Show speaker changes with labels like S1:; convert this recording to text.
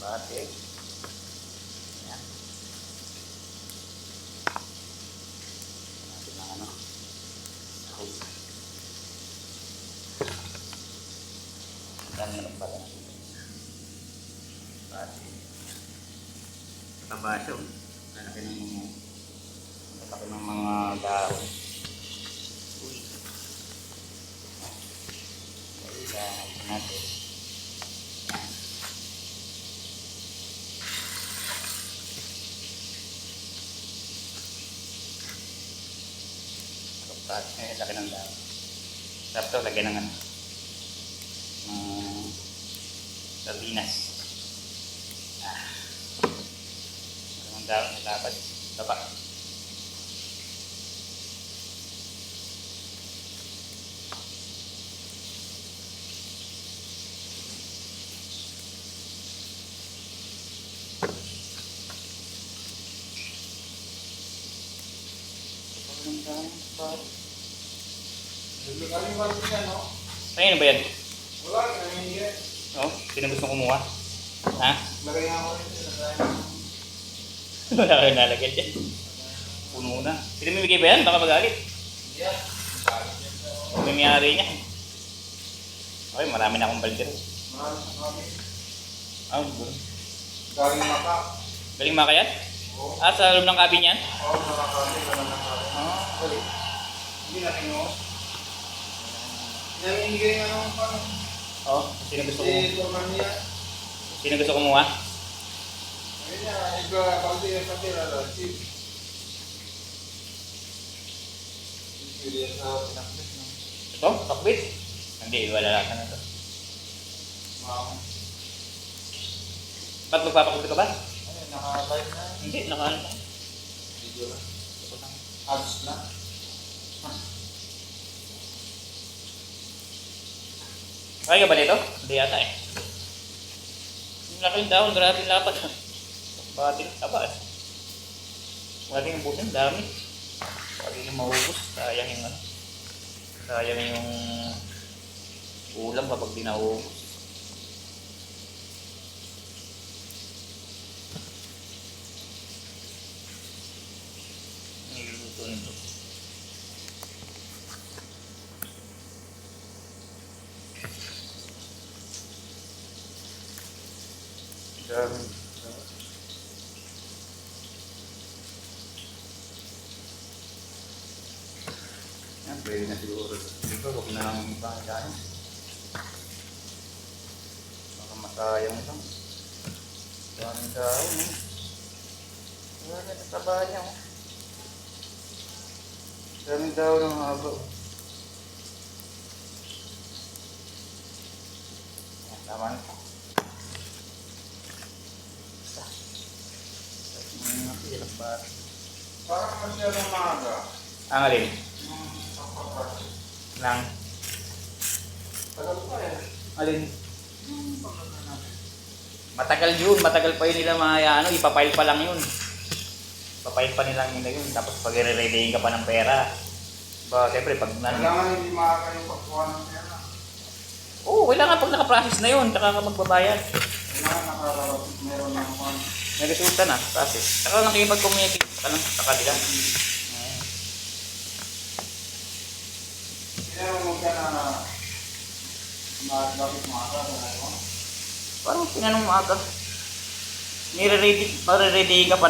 S1: Batik. Yan. Natin ang ano. Hose. Dami na pala. Batik. Kabasyo. Lalaki ng mga dahon. Uy. Kailangan natin. Laki ng dahon. Sarap to, lagyan ng ano, sardinas. Laki ng dahon, nilapad. Baba.
S2: Galing ba ito yan, no?
S1: Ayun ba yan?
S2: Wala, hindi yan.
S1: Oh, sino gusto kumuha? Ha?
S2: Lagay nga ako rin.
S1: Wala kayo nalagyan dyan. Puno na. Pinamimigay ba yan? Baka magalit.
S2: Yan.
S1: May may-ari niya. Okay, marami na akong balde rin.
S2: Marami.
S1: Good.
S2: Galing maka.
S1: Galing maka yan?
S2: Oo.
S1: Sa loob ng cabin yan?
S2: Oo, nakakami.
S1: Galing.
S2: Hindi natin mo. Namimigay nga naman pa.
S1: Sino gusto kumuha?
S2: Si Turman niya.
S1: Sino gusto kumuha?
S2: Ayun niya, iba, pagdi yung patira, chip. Pili yan sa pinakbit, no?
S1: Ito? Pakbit? Hindi, wala lang na ito.
S2: Wow.
S1: Ba't magpapakbit ka ba?
S2: Ayun, naka-live na.
S1: Hindi, naka-ano.
S2: Video lang. Ads na.
S1: Kaya ba nito? Hindi yata eh. Yung laking dahon, grabe yung lapat. Bating tabas. Bating yung busin, dami. Bating yung maubos. Sayang yung ano. Sayang yung ulam kapag di naubos. Niluluto nito. Yan, pwede na siguro. Dito, huwag na lang yung ibang dahil. Baka masayang ito. Daming dahon, eh. Wala na sa taba niya, oh. Daming dahon ng haba, oh. Yan, tama na.
S2: Parang masyadong maaga.
S1: Ang alin?
S2: Yung pagpapasok.
S1: Lang.
S2: Tagal pa eh.
S1: Alin?
S2: Yung pagpapasok natin.
S1: Matagal yun. Matagal pa yun nila mga ipapile pa lang yun. Ipapile pa nila yun. Tapos pag i-readying ka pa ng pera. Siyempre pag
S2: Kailangan hindi maaga yung pagkuha ng pera.
S1: Oo, kailangan pag nakaprocess na yun. Tsaka ka magbabayad.
S2: Kailangan nakakarating meron ng kwan.
S1: May resulta na. Process. Tsaka nakikipag-communicate ka lang sa kanila.
S2: Kailangan mo ka na bakit maaga sa ngayon?
S1: Parang tinanong maaga. Nire-ready ka pa